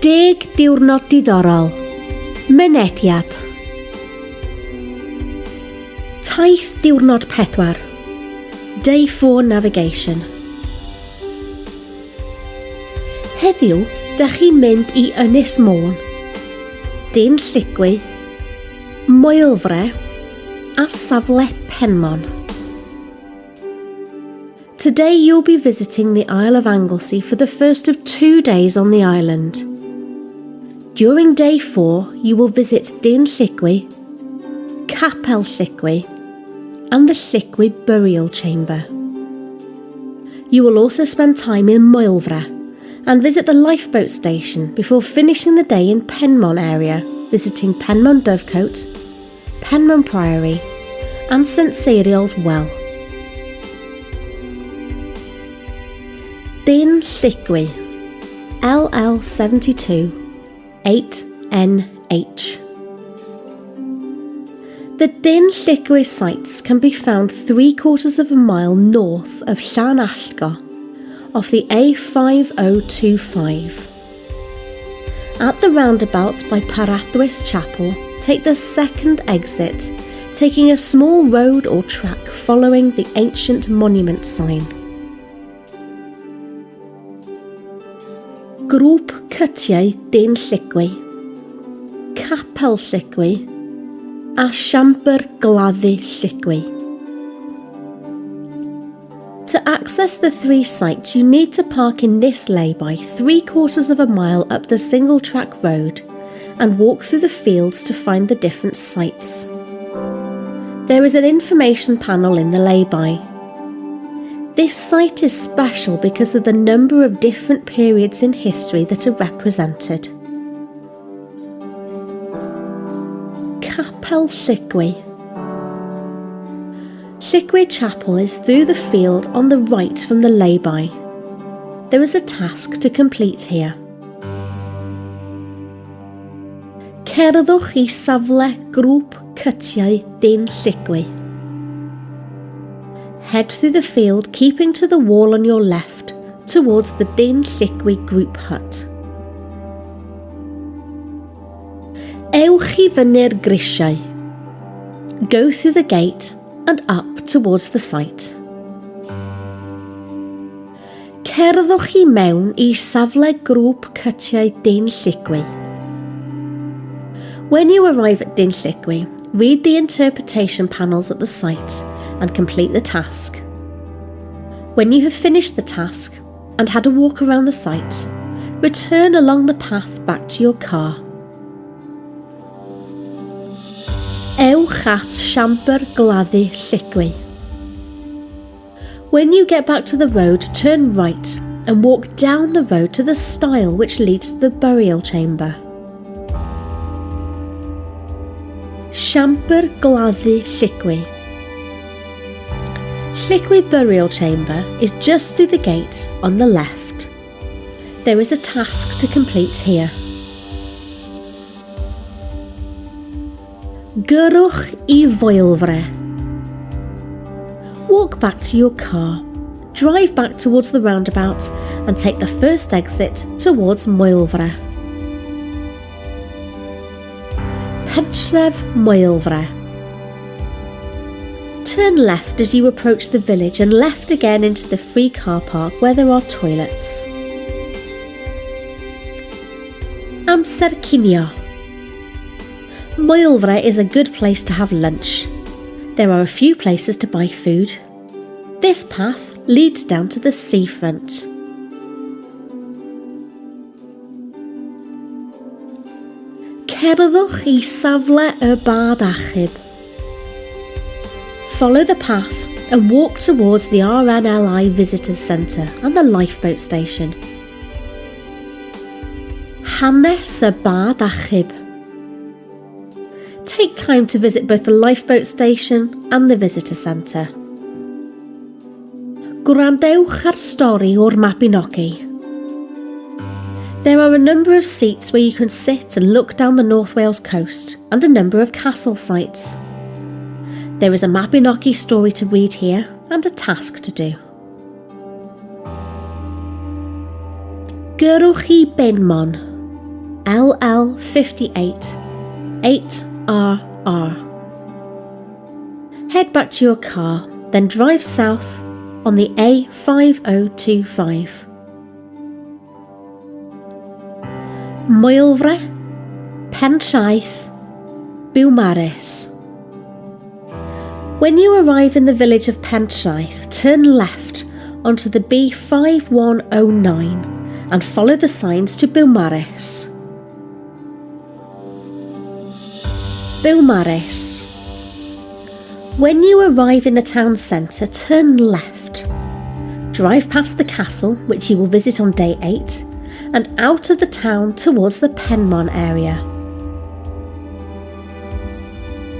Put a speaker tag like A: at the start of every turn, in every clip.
A: 10 diwrnod diddorol. Mynediad. Taith diwrnod 4. Day 4 navigation. Heddiw, dych chi'n mynd i Ynys Môn, Dyn Lligwy, Moelfre a safle Penmon. Today you'll be visiting the Isle of Anglesey for the first of 2 days on the island. During day 4 you will visit Dyn Lligwy, Capel Lligwy and the Lligwy burial chamber. You will also spend time in Moelfre and visit the lifeboat station before finishing the day in Penmon area, visiting Penmon Dovecote, Penmon Priory and St Ceiriol's Well. Dyn Lligwy, LL72 8NH. The Dyn Lligwy sites can be found 3/4 of a mile north of Llanallgo, off the A5025. At the roundabout by Paradwys Chapel, take the second exit, taking a small road or track following the ancient monument sign. Grŵp cytiau Dyn Lligwy, Capel Lligwy a Siambr Gladdu Lligwy. To access the 3 sites, you need to park in this lay-by 3/4 of a mile up the single-track road and walk through the fields to find the different sites. There is an information panel in the lay-by. This site is special because of the number of different periods in history that are represented. Capel Lligwy. Lligwy Chapel is through the field on the right from the lay-by. There is a task to complete here. Cerddwch i safle grŵp cytiau Dyn Lligwy. Head through the field, keeping to the wall on your left, towards the Dyn Lligwy group hut. Ewch i fyny'r grisiau. Go through the gate and up towards the site. Cerddwch i mewn i safle grŵp cytiau Dyn Lligwy. When you arrive at Dyn Lligwy, read the interpretation panels at the site and complete the task. When you have finished the task and had a walk around the site, return along the path back to your car. Ewch at Siambr Gladdu Lligwy. When you get back to the road, turn right and walk down the road to the stile which leads to the burial chamber. Siambr Gladdu Lligwy. Lligwy burial chamber is just through the gate on the left. There is a task to complete here. Gyrwch i Moelfre. Walk back to your car, drive back towards the roundabout and take the first exit towards Moelfre. Pentref Moelfre. Turn left as you approach the village and left again into the free car park where there are toilets. Amser cinio. Moelfre is a good place to have lunch. There are a few places to buy food. This path leads down to the seafront. Cerddwch i safle y bad achub. Follow the path and walk towards the RNLI Visitors Centre and the lifeboat station. Hanes y bad achub. Take time to visit both the lifeboat station and the visitor centre. Gwrandewch ar stori o'r Mabinogi. There are a number of seats where you can sit and look down the North Wales coast and a number of castle sites. There is a Mabinogi story to read here and a task to do. Gyrwch i Penmon. LL58 8RR. Head back to your car, then drive south on the A5025. Moelfre, Taith, Diwrnod. When you arrive in the village of Taith, turn left onto the B5109 and follow the signs to Diwrnod. Diwrnod. When you arrive in the town centre, turn left. Drive past the castle, which you will visit on day 8, and out of the town towards the Penmon area.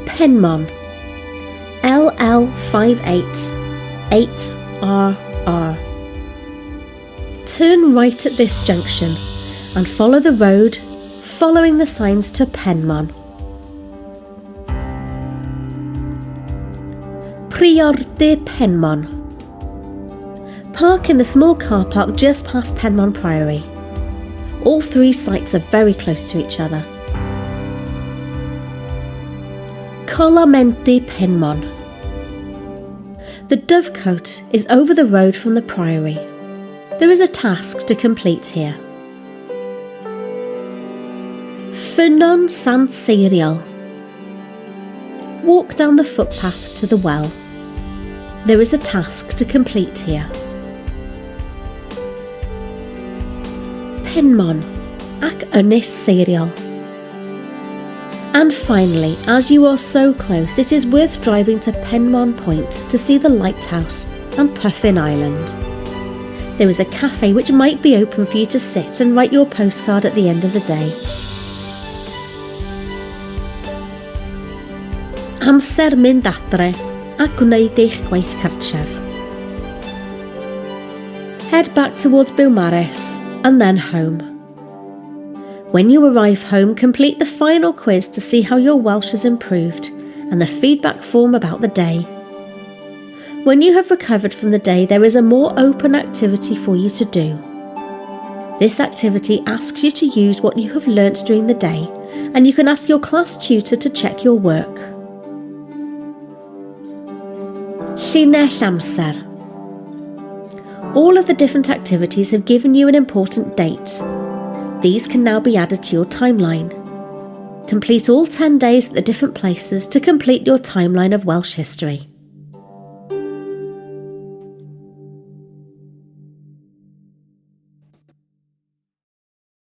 A: Penmon, LL58 8RR. Turn right at this junction and follow the road, following the signs to Penmon. Priordy Penmon. Park in the small car park just past Penmon Priory. All 3 sites are very close to each other. Colamenti Penmon. The dovecote is over the road from the priory. There is a task to complete here. Ffynon Sant Seiriol. Walk down the footpath to the well. There is a task to complete here. Penmon ac Ynys Seiriol. And finally, as you are so close, it is worth driving to Penmon Point to see the lighthouse and Puffin Island. There is a cafe which might be open for you to sit and write your postcard at the end of the day. Amser mynd adre a gwneud eich gwaith cartref. Head back towards Diwrnod and then home. When you arrive home, complete the final quiz to see how your Welsh has improved and the feedback form about the day. When you have recovered from the day, there is a more open activity for you to do. This activity asks you to use what you have learnt during the day, and you can ask your class tutor to check your work. Llinell amser. All of the different activities have given you an important date. These can now be added to your timeline. Complete all 10 days at the different places to complete your timeline of Welsh history.